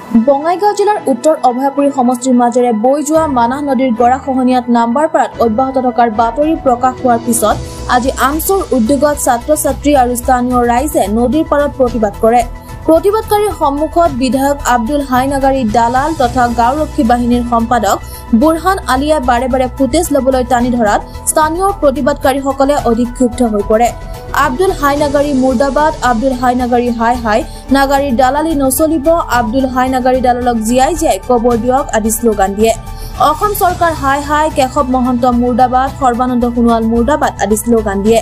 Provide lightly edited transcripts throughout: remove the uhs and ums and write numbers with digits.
বঙাইগাঁও জিলাৰ উত্তৰ অভয়াপুৰী সমষ্টিৰ মাজেৰে বৈ যোৱা মানাহ নদীৰ গৰাখহনীয়াত নাম্বাৰপাৰাত অব্যাহত থকাৰ বাতৰি প্ৰকাশ হোৱাৰ পিছত আজি আমচুৰ উদ্যোগত ছাত্ৰ-ছাত্ৰী আৰু স্থানীয় ৰাইজে নদীৰ পাৰত প্ৰতিবাদ কৰে। প্ৰতিবাদকাৰীৰ সন্মুখত বিধায়ক আব্দুল হাই নাগাৰী দালাল তথা গাঁওৰক্ষী বাহিনীৰ সম্পাদক বুৰহান আলিয়ে বাৰে বাৰে ফুটেজ লবলৈ টানি ধৰাত স্থানীয় প্ৰতিবাদকাৰীসকলে অধিক ক্ষুব্ধ হৈ পৰে। আব্দুল হাই নাগাৰী মুৰ্দাবাদ, আব্দুল হাই নাগাৰী হাই হাই, নাগাৰীৰ দালালি নচলিব, আব্দুল হাই নাগাৰী দালালক জীয়াই জীয়াই কবৰ দিয়ক আদি শ্লোগান দিয়ে। অসম চৰকাৰ হাই হাই, কেশৱ মহন্ত মুৰ্দাবাদ, সৰ্বানন্দ সোণোৱাল মুৰ্দাবাদ আদি শ্লোগান দিয়ে।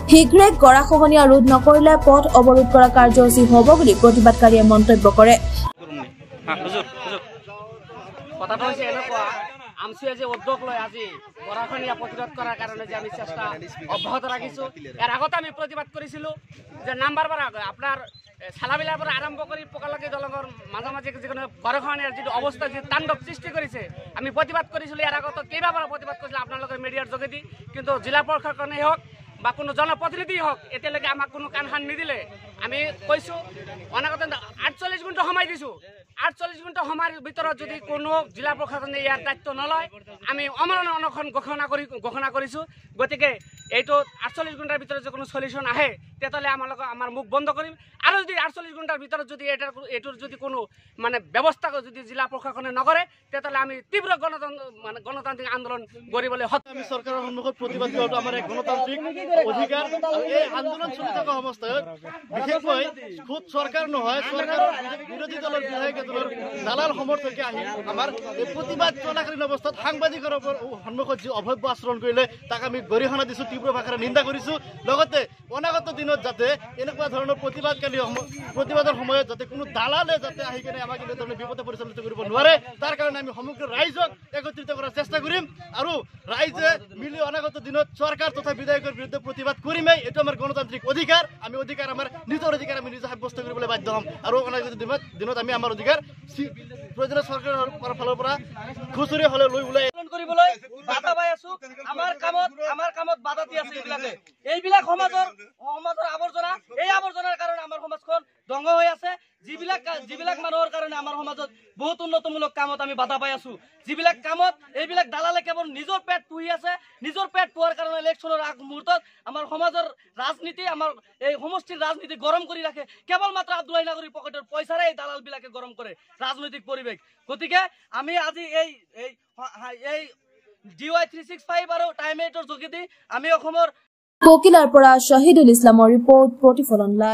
শীঘ্ৰে গৰাখহনীয়া ৰোধ নকৰিলে পথ অৱৰোধ কৰা কাৰ্যসূচী হ'ব বুলি প্ৰতিবাদকাৰীয়ে মন্তব্য কৰে। আমচুৱে যে উদ্যোগ লয় আজি গৰাখহনীয়া প্ৰতিৰোধ কৰাৰ কাৰণে যে আমি চেষ্টা অব্যাহত ৰাখিছোঁ। ইয়াৰ আগতে আমি প্ৰতিবাদ কৰিছিলোঁ যে নাম্বাৰপাৰা আপোনাৰ চালাবিলাৰ পৰা আৰম্ভ কৰি পকালকী দলঙৰ মাজে মাজে যিকোনো গৰাখহনীয়াৰ যিটো অৱস্থা যি তাণ্ডৱ সৃষ্টি কৰিছে আমি প্ৰতিবাদ কৰিছিলোঁ। ইয়াৰ আগতে কেইবাবাৰ প্ৰতিবাদ কৰিছিলোঁ আপোনালোকে মিডিয়াৰ যোগেদি, কিন্তু জিলা প্ৰশাসনেই হওক বা কোনো জনপ্ৰতিনিধি হওক এতিয়ালৈকে আমাক কোনো কাণ সান নিদিলে। আমি কৈছোঁ অনাগত 48 ঘণ্টা সময় দিছোঁ। 48 ঘণ্টা সময়ৰ ভিতৰত যদি কোনো জিলা প্ৰশাসনে ইয়াৰ দায়িত্ব নলয় আমি অমৰণ অনশন ঘোষণা কৰিছোঁ। গতিকে এইটো 48 ঘণ্টাৰ ভিতৰত যদি কোনো সলিউশ্যন আহে তেতিয়াহ'লে আমাৰ মুখ বন্ধ কৰিম। আৰু যদি 48 ঘণ্টাৰ ভিতৰত যদি এইটোৰ যদি কোনো ব্যৱস্থা যদি জিলা প্ৰশাসনে নকৰে তেতিয়াহ'লে আমি তীব্ৰ গণতান্ত্ৰিক আন্দোলন কৰিবলৈ আমি চৰকাৰৰ সন্মুখত প্ৰতিবাদ কৰাটো আমাৰ এক গণতান্ত্ৰিক অধিকাৰ। এই আন্দোলন চলি থকা অৱস্থাত বিশেষকৈ খুদ চৰকাৰ নহয়, চৰকাৰৰ বিৰোধী দলৰ বিধায়ক দলৰ দালাল সমৰ্থকে আহি আমাৰ এই প্ৰতিবাদ চলাকালীন অৱস্থাত সাংবাদিকৰ সন্মুখত যি অভব্য আচৰণ কৰিলে তাক আমি গৰিহণা দিছোঁ, তীব্ৰ ভাষাৰে নিন্দা কৰিছোঁ। লগতে অনাগত দিনত যাতে এনেকুৱা ধৰণৰ প্ৰতিবাদৰ সময়ত যাতে কোনো দালালে যাতে আহি কিনে আমাক এনেধৰণে বিপদে পৰিচালিত কৰিব নোৱাৰে তাৰ কাৰণে আমি সমগ্ৰ ৰাইজক একত্ৰিত কৰাৰ চেষ্টা কৰিম আৰু ৰাইজে মিলি অনাগত দিনত চৰকাৰ তথা বিধায়কৰ বিৰুদ্ধে প্ৰতিবাদ কৰিমেই। এইটো আমাৰ গণতান্ত্ৰিক অধিকাৰ। আমি নিজৰ অধিকাৰ আমি নিজে সাব্যস্ত কৰিবলৈ বাধ্য হ'ম আৰু অনাগত দিনত আমি আমাৰ অধিকাৰ প্ৰয়োজনীয় চৰকাৰৰ ফালৰ পৰা খুচৰি হ'লে লৈ ওলাই কৰিবলৈ বাধা পাই আছো। আমাৰ কামত বাধা দি আছে এইবিলাক সমাজৰ আৱৰ্জনা। এই আৱৰ্জনাৰ কাৰণে আমাৰ সমাজখন ধ্বংস হৈ আছে। যিবিলাক মানুহৰ কাৰণে আমাৰ সমাজত বহুত উন্নতমূলক কামত আমি বাধা পাই আছো, যিবিলাক কামত এইবিলাক দালালে কেৱল নিজৰ পেট পুহি আছে। নিজৰ পেট পোৱাৰ কাৰণে ইলেকশ্যনৰ আগ মুহূৰ্তত আমাৰ সমাজৰ ৰাজনীতি, আমাৰ এই সমষ্টিৰ ৰাজনীতি গৰম কৰি ৰাখে। কেৱল মাত্ৰ আব্দুল হাই নাগৰীৰ পকেটৰ পইচাৰে এই দালাল বিলাকে গৰম কৰে ৰাজনৈতিক পৰিৱেশ। গতিকে আমি আজি এই DY 365 আৰু টাইম 8ৰ যোগেদি আমি অসমৰ ককিলাৰ পৰা শ্বহীদুল ইছলামৰ ৰিপৰ্ট, প্ৰতিফলন লাইভ।